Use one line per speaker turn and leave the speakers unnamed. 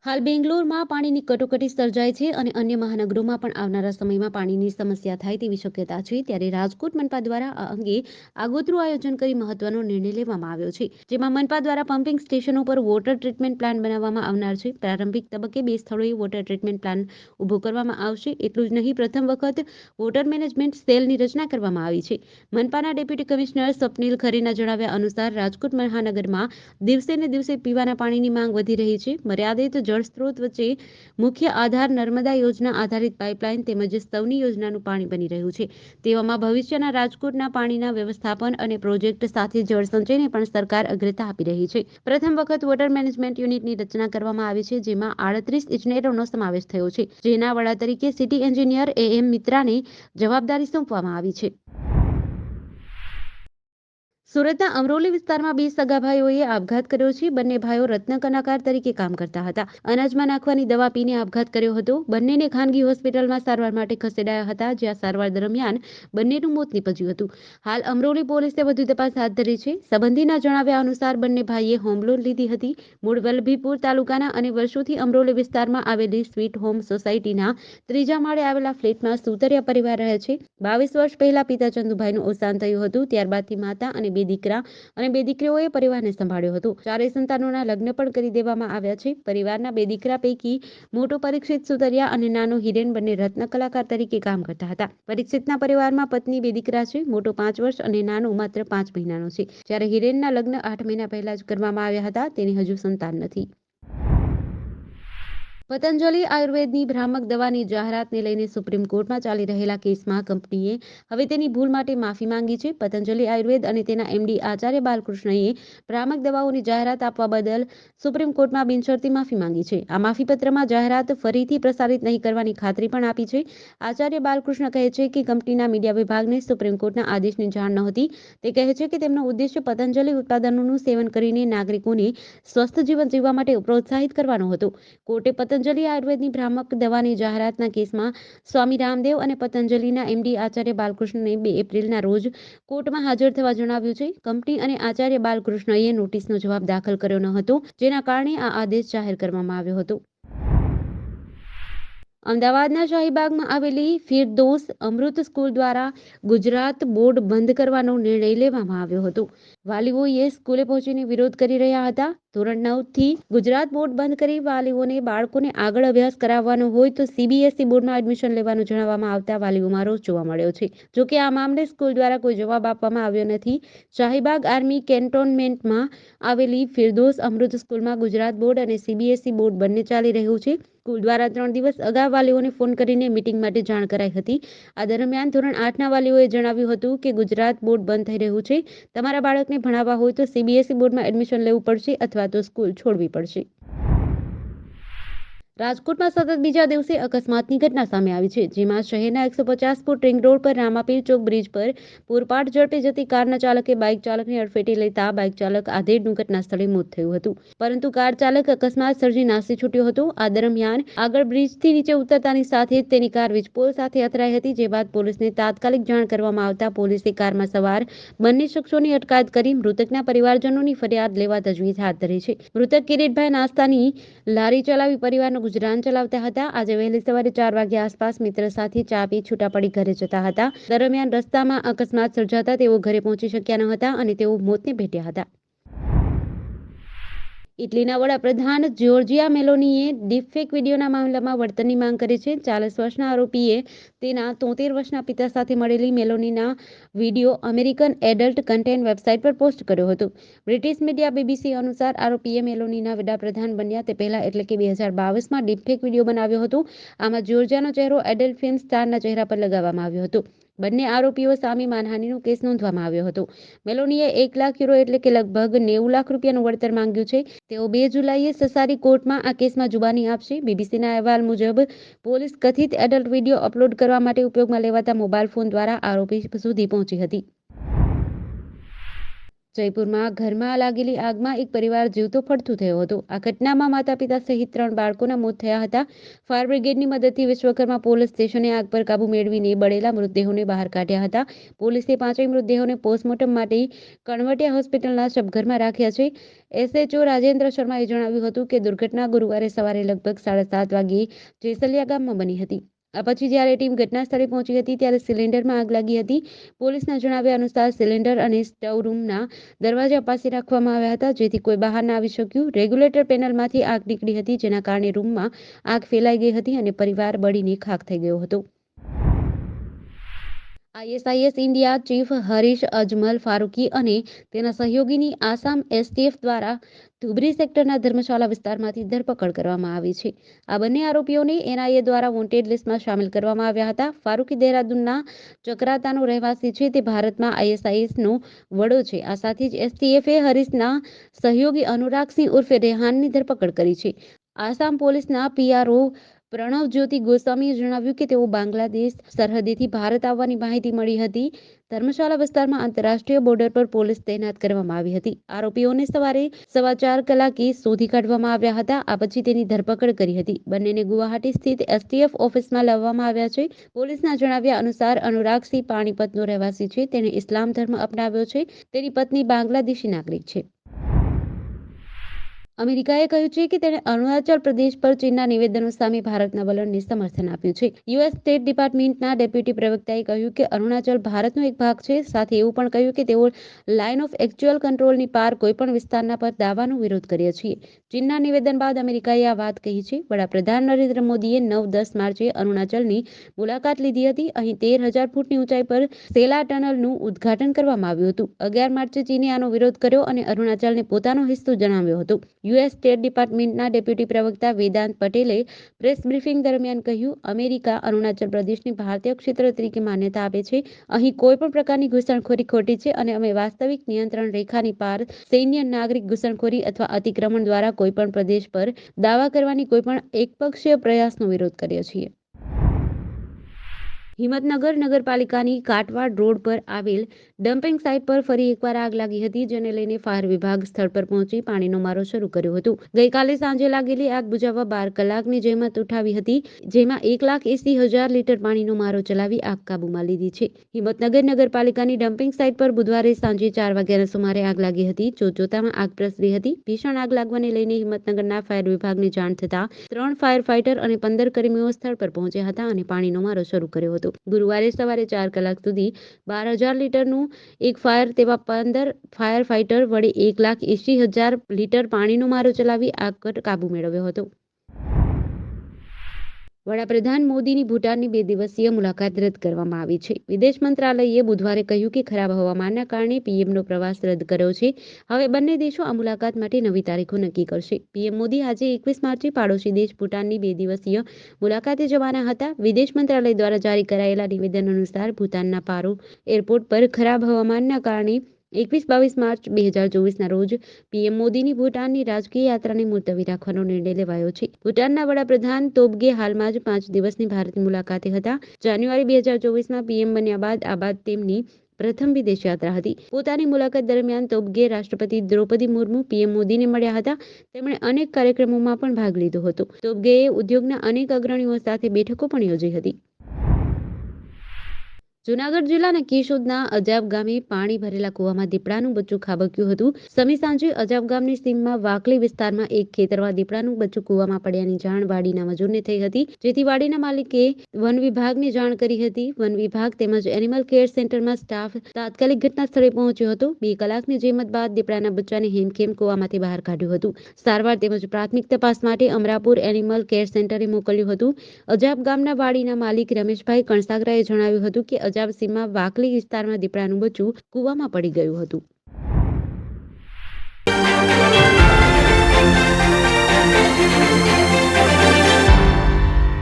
હાલ બેંગ્લોરમાં પાણીની કટોકટી સર્જાય છે અને અન્ય મહાનગરોમાં પણ આવનારા સમયમાં પાણીની સમસ્યા થાય તેવી શક્યતા છે. ત્યારે રાજકોટ મનપા દ્વારા આ અંગે આગોતરું આયોજન કરી મહત્વનો નિર્ણય લેવામાં આવ્યો છે, જેમાં મનપા દ્વારા પમ્પિંગ સ્ટેશનો પર વોટર ટ્રીટમેન્ટ પ્લાન્ટ બનાવવામાં આવનાર છે. પ્રારંભિક તબક્કે 2 સ્થળોએ વોટર ટ્રીટમેન્ટ પ્લાન્ટ ઊભો કરવામાં આવશે. એટલું જ નહીં, પ્રથમ વખત વોટર મેનેજમેન્ટ સેલની રચના કરવામાં આવી છે. મનપાના ડેપ્યુટી કમિશનર સ્વપ્નિલ ખરેના જણાવ્યા અનુસાર રાજકોટ મહાનગરમાં દિવસે ને દિવસે પીવાના પાણીની માંગ વધી રહી છે. મર્યાદિત જળસ્ત્રોત વચ્ચે મુખ્ય આધાર નર્મદા યોજના આધારિત પાઇપલાઇન તેમજ સૌની યોજનાનું પાણી બની રહ્યું છે. તેવામાં ભવિષ્યના રાજકોટના પાણીના વ્યવસ્થાપન અને પ્રોજેક્ટ સાથે જળ સંચયને પણ સરકાર અગ્રતા આપી રહી છે. પ્રથમ વખત વોટર મેનેજમેન્ટ યુનિટની રચના કરવામાં આવી છે, જેમાં 38 ઇજનેરોનો સમાવેશ થયો છે. જેના વડા તરીકે સિટી એન્જિનિયર AM મિત્રાને જવાબદારી સોંપવામાં આવી છે. સુરતના અમરોલી વિસ્તારમાં 2 સગા ભાઈઓએ આપઘાત કર્યો છે. બંને ભાઈઓ રત્ન કલાકાર તરીકે કામ કરતા હતા. અનાજમાં નાખવાની દવા પીને આપઘાત કર્યો હતો. બંનેને ખાનગી હોસ્પિટલમાં સારવાર માટે ખસેડાયા હતા, જ્યાં સારવાર દરમિયાન બંનેનું મોત નીપજ્યું હતું. હાલ અમરોલી પોલીસે વધુ તપાસ હાથ ધરી છે. સંબંધીના જણાવ્યા અનુસાર બંને ભાઈએ હોમ લોન લીધી હતી. મૂળ વલ્લભીપુર તાલુકાના અને વર્ષોથી અમરોલી વિસ્તારમાં આવેલી સ્વીટ હોમ સોસાયટીના 3જા માળે આવેલા ફ્લેટમાં સુતરિયા પરિવાર રહે છે. 22 વર્ષ પહેલા પિતા ચંદુભાઈનું અવસાન થયું હતું. ત્યારબાદથી માતા અને 2 દીકરા અને 2 દીકરીઓએ પરિવારને સંભાળ્યો હતો. 4 સંતાનોના લગ્ન પણ કરી દેવામાં આવ્યા છે. પરિવારના 2 દીકરા પૈકી મોટો પરીક્ષિત સુતરિયા અને નાનો હિરેન બંને રત્ન કલાકાર તરીકે કામ કરતા હતા. પરીક્ષિતના પરિવારમાં પત્ની, 2 દીકરા છે. મોટો 5 વર્ષ અને નાનો માત્ર 5 મહિનાનો છે. જ્યારે હિરેનના લગ્ન 8 મહિના પહેલા જ કરવામાં આવ્યા હતા. તેને હજુ સંતાન નથી. પતંજલિ આયુર્વેદની ભ્રામક દવાની જાહેરાતને લઈને સુપ્રીમ કોર્ટમાં ચાલી રહેલા કેસમાં કંપનીએ હવે તેની ભૂલ માટે માફી માંગી છે. પતંજલિ આયુર્વેદ અને તેના MD આચાર્ય બાલકૃષ્ણએ ભ્રામક દવાઓની જાહેરાત આપવા બદલ સુપ્રીમ કોર્ટમાં બિનશરતી માફી માંગી છે. આ માફીપત્રમાં જાહેરાત ફરીથી પ્રસારિત નહીં કરવાની ખાતરી પણ આપી છે. આચાર્ય બાલકૃષ્ણ કહે છે કે કંપનીના મીડિયા વિભાગને સુપ્રીમ કોર્ટના આદેશની જાણ નહોતી. તે કહે છે કે તેમનો ઉદ્દેશ્ય પતંજલિ ઉત્પાદનોનું સેવન કરીને નાગરિકોને સ્વસ્થ જીવન જીવવા માટે પ્રોત્સાહિત કરવાનો હતો. કોર્ટે પતંજલિ આયુર્વેદની ભ્રામક દવાની જાહેરાતના કેસમાં સ્વામી રામદેવ અને પતંજલિના MD આચાર્ય બાલકૃષ્ણને 2 એપ્રિલના રોજ કોર્ટમાં હાજર થવા જણાવ્યું છે. કંપની અને આચાર્ય બાલકૃષ્ણએ નોટિસનો જવાબ દાખલ કર્યો ન હતો, જેના કારણે આ આદેશ જાહેર કરવામાં આવ્યો હતો. અમદાવાદના શાહીબાગમાં આવેલી ફિરદૌસ અમૃત સ્કૂલ દ્વારા ગુજરાત બોર્ડ બંધ કરવાનો નિર્ણય લેવામાં આવ્યો હતો. વાલીઓએ સ્કૂલે પહોંચીને વિરોધ કરી રહ્યા હતા. ધોરણ 9થી ગુજરાત બોર્ડ બંધ કરી વાલીઓને બાળકોને આગળ અભ્યાસ કરાવવાનો હોય તો CBSE બોર્ડમાં એડમિશન લેવાનું જણાવવામાં આવતા વાલીઓમાં રોષ જોવા મળ્યો છે. જોકે આ મામલે સ્કૂલ દ્વારા કોઈ જવાબ આપવામાં આવ્યો નથી. શાહીબાગ આર્મી કેન્ટોનમેન્ટમાં આવેલી ફિરદૌસ અમૃત સ્કૂલમાં ગુજરાત બોર્ડ અને CBSE બોર્ડ બંને ચાલી રહ્યું છે. સ્કૂલ દ્વારા 3 દિવસ અગાઉ વાલીઓને ફોન કરીને મીટિંગ માટે જાણ કરાઈ હતી. આ દરમિયાન ધોરણ 8ના વાલીઓએ જણાવ્યું હતું કે ગુજરાત બોર્ડ બંધ થઈ રહ્યું છે. તમારા બાળકને ભણાવવા હોય તો CBSE બોર્ડમાં એડમિશન લેવું પડશે અથવા તો સ્કૂલ છોડવી પડશે. રાજકોટમાં સતત બીજા દિવસે અકસ્માતની ઘટના સામે આવી છે, જેમાં શહેરના 150 ફૂટ રિંગ રોડ પર રામાપીર ચોક બ્રિજ પર પૂરપાટ ઝડપે જતી કારના ચાલકે બાઇક ચાલકને અડફેટે લેતા બાઇક ચાલક આધેડનું ઘટના સ્થળે મોત થયું હતું. પરંતુ કાર ચાલક અકસ્માત સર્જી નાસી છૂટ્યો હતો. આ દરમિયાન આગળ બ્રિજથી નીચે ઉતરતાની સાથે જ તેની કાર વીજપોલ સાથે અથડાઈ હતી. જે બાદ પોલીસને તાત્કાલિક જાણ કરવામાં આવતા પોલીસે કારમાં સવાર બંને શખ્સોની અટકાયત કરી મૃતકના પરિવારજનોની ફરિયાદ લેવા તજવીજ હાથ ધરી છે. મૃતક કિરીટભાઈ નાસ્તાની લારી ચલાવી પરિવારનો ગુજરાન ચલાવતા હતા. આજે વહેલી સવારે 4 વાગ્યા આસપાસ મિત્ર સાથે ચા પી છૂટા પડી ઘરે જતા હતા. દરમિયાન રસ્તામાં અકસ્માત સર્જાતા તેઓ ઘરે પહોંચી શક્યા ન હતા અને તેઓ મોતને ભેટ્યા હતા. ઇટલીના વડાપ્રધાન જ્યોર્જિયા મેલોનીએ ડીપફેક વિડીયોના મામલામાં વળતરની માંગ કરી છે. 40 વર્ષના આરોપીએ તેના 73 વર્ષના પિતા સાથે મળેલી મેલોનીના video American adult content website પર પોસ્ટ કર્યો હતો. બ્રિટિશ મીડિયા BBC અનુસાર આરોપીએ મેલોનીના વડાપ્રધાન બન્યા તે પહેલા એટલે કે 2022માં ડીપફેક વિડીયો બનાવ્યો હતો. આમાં જ્યોર્જિયાનો ચહેરો એડલ્ટ ફિલ્મ સ્ટારના ચહેરા પર લગાવવામાં આવ્યો હતો. બંને આરોપીઓ સામે માનહાનિનો કેસ નોંધવામાં આવ્યો હતો. મેલોનીએ 1 લાખ યુરો એટલે કે લગભગ 90 લાખ રૂપિયાનું વળતર માંગ્યું છે. તેઓ 2 જુલાઈએ સસારી કોર્ટમાં આ કેસમાં જુબાની આપશે. BBCના અહેવાલ મુજબ પોલીસ કથિત એડલ્ટ વિડીયો અપલોડ કરવા માટે ઉપયોગમાં લેવાતા મોબાઈલ ફોન દ્વારા આરોપી સુધી પહોંચી હતી. જયપુરમાં ઘરમાં લાગેલી આગમાં એક પરિવાર જીવતો પડતું થયો હતો. આ ઘટનામાં માતા-પિતા સહિત 3 બાળકોના મોત થયા હતા. ફાયર બ્રિગેડની મદદથી વિશ્વકર્મા પોલીસ સ્ટેશને આગ પર કાબૂ મેળવીને બળેલા મૃતદેહોને બહાર કાઢ્યા હતા. પોલીસે 5 મૃતદેહોને પોસ્ટમોર્ટમ માટે કણવટિયા હોસ્પિટલના શબઘરમાં રાખ્યા છે. એસએચઓ રાજેન્દ્ર શર્માએ જણાવ્યું હતું કે દુર્ઘટના ગુરુવારે સવારે લગભગ 7:30 વાગ્યે જેસલિયા ગામમાં બની હતી. આ પછી જ્યારે ટીમ ઘટના સ્થળે પહોંચી હતી ત્યારે સિલિન્ડરમાં આગ લાગી હતી. પોલીસના જણાવ્યા અનુસાર સિલિન્ડર અને સ્ટવ રૂમના દરવાજા પાસે રાખવામાં આવ્યા હતા, જેથી કોઈ બહાર ના આવી શક્યું. રેગ્યુલેટર પેનલમાંથી આગ નીકળી હતી, જેના કારણે રૂમમાં આગ ફેલાઈ ગઈ હતી અને પરિવાર બળીને ખાખ થઈ ગયો હતો. ISIS India chief Harish Ajmal Faruqui અને તેના સહયોગીની આસામ એસટીએફ દ્વારા ધુબરી સેક્ટરના ધર્મશાલા વિસ્તારમાંથી ધરપકડ કરવામાં આવી છે. આ બંને આરોપીઓને એનઆઈએ દ્વારા વોન્ટેડ લિસ્ટમાં સામેલ કરવામાં આવ્યા હતા. ફારૂકી દહેરાદૂનના ચક્રાતાનો રહેવાસી છે. તે ભારતમાં આઈએસઆઈએસનો વડો છે. આ સાથે જ એસટીએફે હરીશના સહયોગી અનુરાગસિંહ ઉર્ફે રેહાનની ધરપકડ કરી છે. આસામ પોલીસના પીઆરઓ પ્રણવ જ્યોતિ ગોસ્વામીએ જણાવ્યું કે તેઓ બાંગ્લાદેશ સરહદેથી ભારત આવવાની માહિતી મળી હતી. ધર્મશાલા વિસ્તારમાં આંતરરાષ્ટ્રીય બોર્ડર પર પોલીસ તૈનાત કરવામાં આવી હતી. આરોપીઓને સવારે 4:15 કલાકે શોધી કાઢવામાં આવ્યા હતા. આ પછી તેની ધરપકડ કરી હતી. બંનેને ગુવાહાટી સ્થિત એસટીએફ ઓફિસમાં લાવવામાં આવ્યા છે. પોલીસના જણાવ્યા અનુસાર અનુરાગસિંહ પાણીપતનો રહેવાસી છે. તેણે ઇસ્લામ ધર્મ અપનાવ્યો છે. તેની પત્ની બાંગ્લાદેશી નાગરિક છે. અમેરિકાએ કહ્યું છે કે તેણે અરુણાચલ પ્રદેશ પર ચીનના નિવેદનો સામે ભારતના વલણને સમર્થન આપ્યું છે. યુએસ સ્ટેટ ડિપાર્ટમેન્ટના ડેપ્યુટી પ્રવક્તાએ કહ્યું કે અરુણાચલ ભારતનો એક ભાગ છે. સાથે એવું પણ કહ્યું કે તેઓ લાઇન ઓફ એક્ચ્યુઅલ કંટ્રોલની પાર કોઈપણ વિસ્તારના પર દાવાનો વિરોધ કરીએ છીએ. ચીનના નિવેદન બાદ અમેરિકાએ આ વાત કહી છે. વડાપ્રધાન નરેન્દ્ર મોદીએ 9-10 માર્ચે અરુણાચલની મુલાકાત લીધી હતી. અહીં 13,000 ફૂટની ઊંચાઈ પર સેલા ટનલનું ઉદ્ઘાટન કરવામાં આવ્યું હતું. 11 માર્ચે ચીને આનો વિરોધ કર્યો અને અરુણાચલને પોતાનો હિસ્સો જણાવ્યો હતો. યુએસ સ્ટેટ ડિપાર્ટમેન્ટના ડેપ્યુટી પ્રવક્તા વેદાંત પટેલે પ્રેસ બ્રીફિંગ દરમિયાન કહ્યું, અમેરિકા અરુણાચલ પ્રદેશને ભારતીય ક્ષેત્ર તરીકે માન્યતા આપે છે. અહીં કોઈપણ પ્રકારની ઘૂસણખોરી ખોટી છે અને અમે વાસ્તવિક નિયંત્રણ રેખાની પાર સૈન્ય, નાગરિક ઘૂસણખોરી અથવા અતિક્રમણ દ્વારા કોઈપણ પ્રદેશ પર દાવા કરવાની કોઈપણ એકપક્ષીય પ્રયાસનો વિરોધ કરીએ છીએ. હિંમતનગર નગરપાલિકાની કાટવાડ રોડ પર આવેલ ડમ્પિંગ સાઇટ પર ફરી એકવાર આગ લાગી હતી, જેને લઈને ફાયર વિભાગ સ્થળ પર પહોંચી પાણીનો મારો શરૂ કર્યો હતો. ગઈકાલે સાંજે લાગેલી આગ બુઝાવવા 12 કલાકની જહેમત ઉઠાવી હતી, જેમાં 1,80,000 લીટર પાણીનો મારો ચલાવી આગ કાબૂમાં લીધી છે. હિંમતનગર નગરપાલિકાની ડમ્પિંગ સાઇટ પર બુધવારે સાંજે 4 વાગ્યાના સુમારે આગ લાગી હતી. જોતજોતામાં આગ પ્રસરી હતી. ભીષણ આગ લાગવાને લઈને હિંમતનગરના ફાયર વિભાગને જાણ થતાં 3 ફાયર ફાઇટર અને 15 કર્મીઓ સ્થળ પર પહોંચ્યા હતા અને પાણીનો મારો શરૂ કર્યો હતો. ગુરુવારે સવારે 4 કલાક સુધી 12,000 લીટરનું એક ફાયર તેવા 15 ફાયર ફાઇટર વડે 1,80,000 લીટર પાણીનો મારો ચલાવી આગ પર કાબૂ મેળવ્યો હતો. વડાપ્રધાન મોદીની ભૂટાનની 2 દિવસીય મુલાકાત રદ કરવામાં આવી છે. વિદેશ મંત્રાલયે બુધવારે કહ્યું કે ખરાબ હવામાનના કારણે પીએમનો પ્રવાસ રદ કર્યો છે. હવે બંને દેશો આ મુલાકાત માટે નવી તારીખો નક્કી કરશે. પીએમ મોદી આજે 21 માર્ચે પાડોશી દેશ ભૂટાનની 2 દિવસીય મુલાકાતે જવાના હતા. વિદેશ મંત્રાલય દ્વારા જારી કરાયેલા નિવેદન અનુસાર ભૂટાનના પારો એરપોર્ટ પર ખરાબ હવામાનના કારણે 21-22 માર્ચ 2024ના રોજ પીએમ મોદીની ભૂટાનની રાજકીય યાત્રાને મુલતવી રાખવાનો નિર્ણય લેવાયો છે. ભૂટાનના વડાપ્રધાન તોબગે હાલમાં જ 5 દિવસની ભારત મુલાકાતે હતા. જાન્યુઆરી 2024માં પીએમ બન્યા બાદ આ બાદ તેમની પ્રથમ વિદેશ યાત્રા હતી. પોતાની મુલાકાત દરમિયાન તોબગે રાષ્ટ્રપતિ દ્રૌપદી મુર્મુ, પીએમ મોદીને મળ્યા હતા. તેમણે અનેક કાર્યક્રમોમાં પણ ભાગ લીધો હતો. તોબગેએ ઉદ્યોગના અનેક અગ્રણીઓ સાથે બેઠકો પણ યોજી હતી. જૂનાગઢ જિલ્લાના કેશોદના અજાબ ગામે પાણી ભરેલા કૂવામાં દીપડાનું બચ્ચું ખાબક્યું હતું. સમી સાંજે અજાબ ગામની સીમમાં વાકલી વિસ્તારમાં એક ખેતરમાં દીપડાનું બચ્ચું કૂવામાં પડ્યાની જાણ વાડીના મજૂરને થઈ હતી, જેથી વાડીના માલિકે વન વિભાગને જાણ કરી હતી. વન વિભાગ તેમજ એનિમલ કેર સેન્ટરમાં સ્ટાફ તાત્કાલિક ઘટના સ્થળે પહોંચ્યો હતો. 2 કલાકની જહેમત બાદ દીપડાના બચ્ચાને હેમખેમ કૂવામાંથી બહાર કાઢ્યું હતું. સારવાર તેમજ પ્રાથમિક તપાસ માટે અમરાપુર એનિમલ કેર સેન્ટરે મોકલ્યું હતું. અજાબ ગામના વાડીના માલિક રમેશભાઈ કણસાગરાએ જણાવ્યું હતું કે અજાબ સીમમાં વાકલી વિસ્તારમાં દીપડાનું બચ્ચું કૂવામાં પડી ગયું હતું.